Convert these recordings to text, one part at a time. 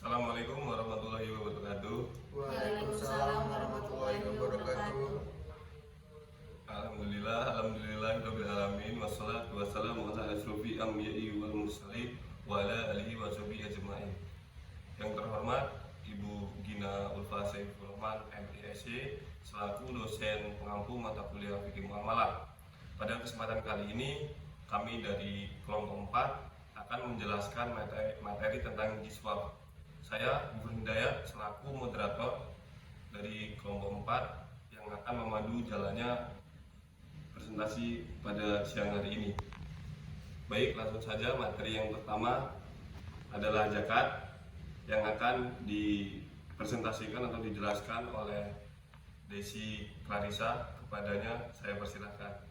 Assalamualaikum warahmatullahi wabarakatuh. Waalaikumsalam warahmatullahi wabarakatuh. Alhamdulillahirabbil alamin wassalatu wassalamu ala asyrofil anbiya'i wal mursalin wa ala alihi wa sahbihi ajmain. Yang terhormat Ibu Gina Ulfa Saiful Rahman MISC selaku dosen pengampu mata kuliah fikih muamalah. Pada kesempatan kali ini kami dari kelompok 4 akan menjelaskan materi tentang jiswab. Saya Ibu Hidayat selaku moderator dari kelompok 4 yang akan memandu jalannya presentasi pada siang hari ini. Baik, langsung saja materi yang pertama adalah zakat yang akan dipresentasikan atau dijelaskan oleh Desi Clarissa. Kepadanya saya persilahkan.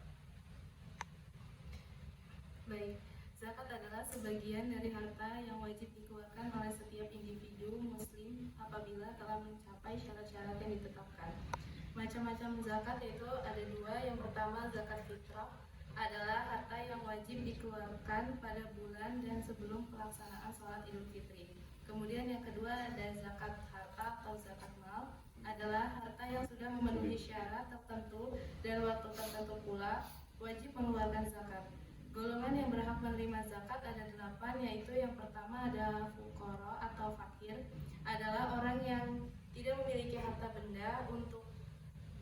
Baik, zakat adalah sebagian dari harta yang wajib dikeluarkan oleh setiap individu muslim apabila telah mencapai syarat-syarat yang ditetapkan. Macam-macam zakat yaitu ada dua. Yang pertama, zakat fitrah adalah harta yang wajib dikeluarkan pada bulan dan sebelum pelaksanaan sholat Idul Fitri. Kemudian yang kedua ada zakat harta atau zakat mal, adalah harta yang sudah memenuhi syarat tertentu dan waktu tertentu pula wajib mengeluarkan zakat. Golongan yang berhak menerima zakat ada 8, yaitu yang pertama ada fuqara atau fakir, adalah orang yang tidak memiliki harta benda untuk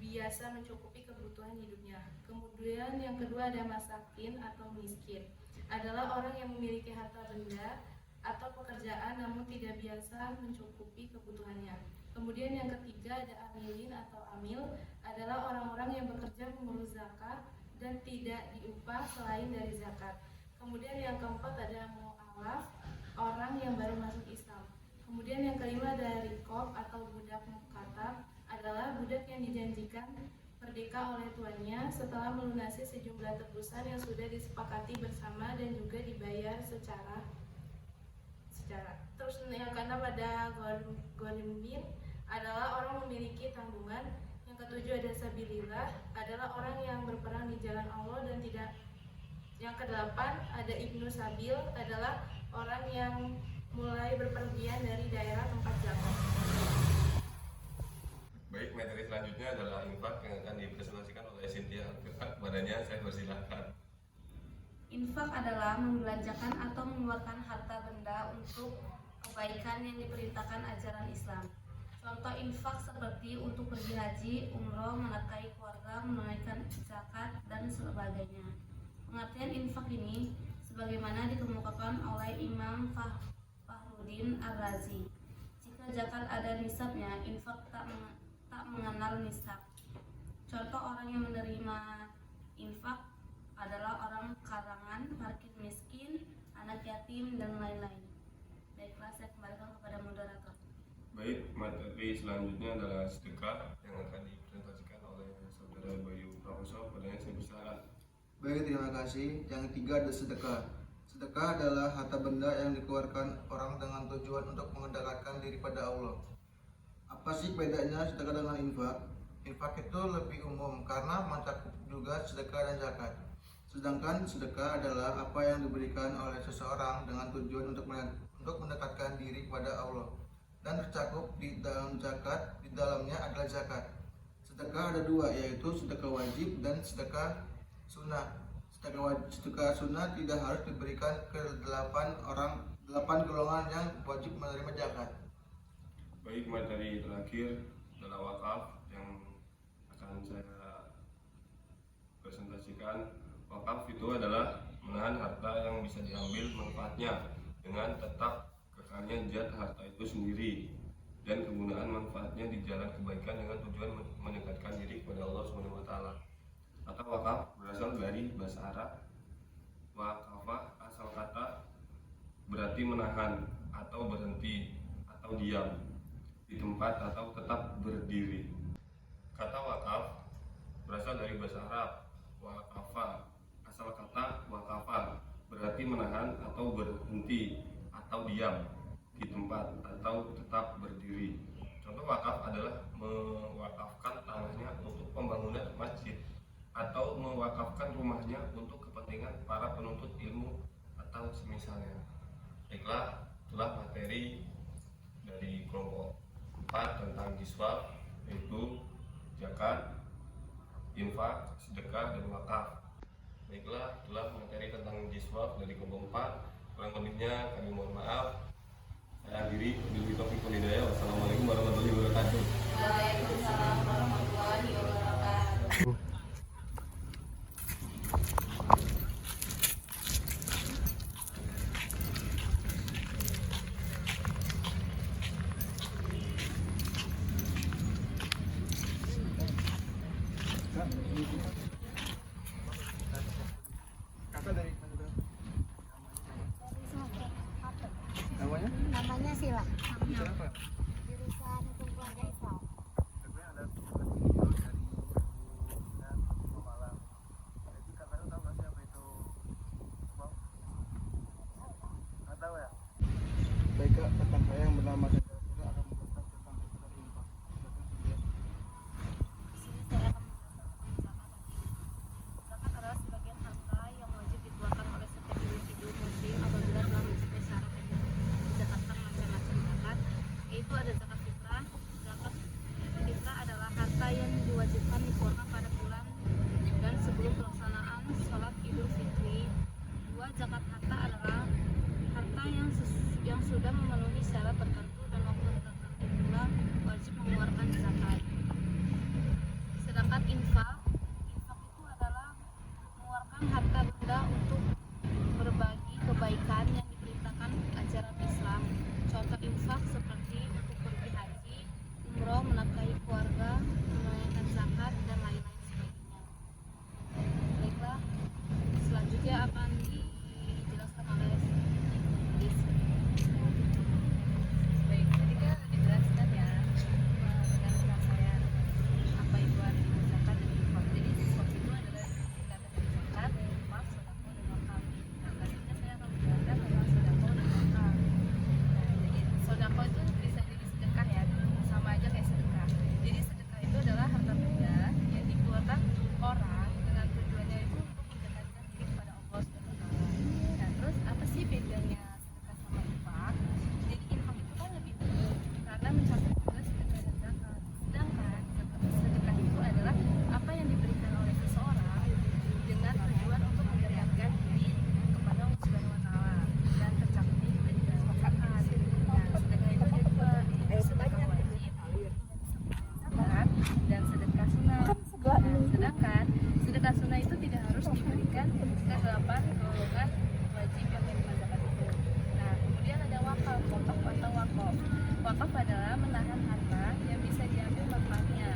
biasa mencukupi kebutuhan hidupnya. Kemudian yang kedua ada masakin atau miskin, adalah orang yang memiliki harta benda atau pekerjaan namun tidak biasa mencukupi kebutuhannya. Kemudian yang ketiga ada amilin atau amil, adalah orang-orang yang bekerja mengurus zakat dan tidak diupah selain dari zakat. Kemudian yang keempat ada mu'alaf, orang yang baru masuk Islam. Kemudian yang kelima ada rikob atau budak mukatab, adalah budak yang dijanjikan merdeka oleh tuannya setelah melunasi sejumlah tebusan yang sudah disepakati bersama dan juga dibayar secara. Terus yang keenam ada ghorimin, adalah orang memiliki tanggungan. Yang ketujuh ada sabilillah, adalah orang yang berperang di jalan Allah dan tidak. Yang kedelapan ada ibnu sabil, adalah orang yang mulai berpergian dari daerah tempat zakat. Baik, materi selanjutnya adalah infak yang akan dipresentasikan oleh Cynthia. Kepadanya saya persilahkan. Infak adalah membelanjakan atau mengeluarkan harta benda untuk kebaikan yang diperintahkan ajaran Islam. Contoh infak seperti untuk pergi haji, umroh, menafkahi keluarga, menunaikan zakat, dan sebagainya. Pengertian infak ini sebagaimana dikemukakan oleh Imam Fakhruddin Ar-Razi. Jika zakat ada nisabnya, infak tak mengenal nisab. Contoh orang yang menerima infak adalah orang karangan, fakir miskin, anak yatim, dan lain-lain. Baiklah, saya kembalikan kepada moderator. Baik, materi selanjutnya adalah sedekah yang akan dipresentasikan oleh saudara Bayu Profesor. Kepadanya saya persilahkan. Baik, terima kasih. Yang ketiga ada sedekah. Sedekah adalah harta benda yang dikeluarkan orang dengan tujuan untuk mendekatkan diri pada Allah. Apa sih bedanya sedekah dengan infak? Infak itu lebih umum karena mencakup juga sedekah dan zakat. Sedangkan sedekah adalah apa yang diberikan oleh seseorang dengan tujuan untuk mendekatkan diri kepada Allah. Dan tercakup di dalam zakat, di dalamnya adalah zakat. Sedekah ada dua, yaitu sedekah wajib dan sedekah sunnah. Sedekah sunnah tidak harus diberikan ke 8 golongan yang wajib menerima zakat. Baik, materi terakhir adalah wakaf yang akan saya presentasikan. Wakaf itu adalah menahan harta yang bisa diambil manfaatnya dengan tetap kekalnya zat harta itu sendiri dan kegunaan manfaatnya di jalan kebaikan dengan tujuan mendekatkan diri kepada Allah SWT. Kata wakaf berasal dari bahasa Arab wakafah, asal kata berarti menahan atau berhenti atau diam di tempat atau tetap berdiri. Kata wakaf berasal dari bahasa Arab wakafah, asal kata wakafah berarti menahan atau berhenti atau diam di tempat atau tetap berdiri. Contoh wakaf adalah mewakafkan tanahnya untuk pembangunan masjid atau mewakafkan rumahnya untuk kepentingan para penuntut ilmu atau semisalnya. Baiklah, itulah materi dari kelompok 4 tentang jiswaf, yaitu zakat, infak, sedekah, dan wakaf. Baiklah, itulah materi tentang jiswaf dari kelompok 4. Kurang lebihnya kami mohon maaf. Saya akhiri, wabillahi taufiq wal hidayah. Wassalamualaikum warahmatullahi wabarakatuh. Waalaikumsalam warahmatullahi wabarakatuh. Kakak dari mana tuh? Namanya? Namanya Sila. Siapa? Jurusan Hukum Keluarga Islam. Sebenarnya ada video dari dan Malang. Itu kakaknya tahu nggak sih apa itu? Bang? Nggak tahu ya? Baik kak, rekan saya yang bernama Hendra Sila akan menjelaskan tentang zakat dan infak. Zakat adalah sebagian harta yang wajib dikeluarkan oleh setiap individu muslim apabila telah mencapai syarat yang dizakatkan macam-macam zakat, yaitu ada zakat fitrah. Zakat fitrah adalah harta yang diwajibkan dikeluarkan pada bulan dan sebelum pelaksanaan sholat Idul Fitri. Dua, zakat harta adalah harta yang sudah memenuhi syarat tertentu dan waktu tertentu pula wajib mengeluarkan zakat. Sedangkan infak itu adalah mengeluarkan harta benda untuk berbagi kebaikan yang diperintahkan ajaran Islam. Contoh infak seperti untuk pergi haji, umroh, menafkahi keluarga, menunaikan zakat, dan lain-lain sebagainya. Baiklah, selanjutnya akan dijelaskan oleh Liz. Baik, tadi kan dijelaskan ya dengan rekan saya apa itu arti zakat dan infak. Jadi infak itu adalah tingkatan dari zakat, infak, sedekah, dan wakaf. Nah, selanjutnya saya akan menjelaskan tentang sedekah dan wakaf. Nah, jadi sedekah itu bisa jadi sedekah ya, sama aja kayak sedekah. Jadi sedekah itu adalah harta benda yang dikeluarkan orang dengan tujuannya itu untuk mendekatkan diri kepada Allah SWT. Nah, terus apa sih bedanya sedekah sama infak? Jadi infak itu kan lebih tinggi karena mencakup juga sedekah dan zakat. Sedangkan sedekah itu adalah apa yang diberikan oleh seseorang dengan tujuan untuk mendekatkan diri kepada Allah Subhanahu wa taala dan tercakup juga di dalam zakat. Nah, sedekah itu ada dua, yaitu sedekah wajib zakat dan sedekah sunnah. Nah, sedangkan sedekah sunnah itu tidak harus diberikan ke 8 golongan wajib yang menerima zakat itu. Nah, kemudian ada wakaf atau wakaf. Wakaf adalah menahan harta yang bisa diambil manfaatnya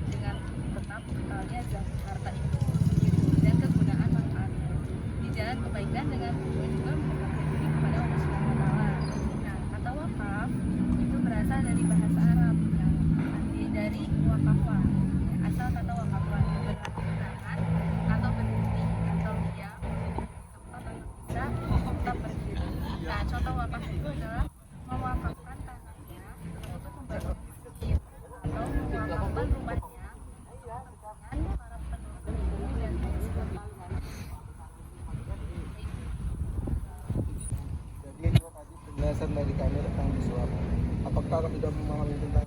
dengan tetap kekalnya harta itu dan kegunaan manfaatnya di jalan kebaikan dengan tujuan juga mendekatkan diri kepada Allah Subhanahu wa taala. Nah, kata wakaf itu berasal dari bahasa Arab. Nah, arti dari wakafa. Asal kata wakafa berarti menahan atau berdiri atau diam di tempat atau bisa tetap berdiri. Nah, contoh wakaf itu adalah mewakafkan tanahnya untuk membangun masjid atau mewakafkan rumahnya dengan para penduduk dan lain sebagainya. Jadi itu tadi penjelasan dari kami tentang jiswaf. Apakah kakak sudah memahami tentang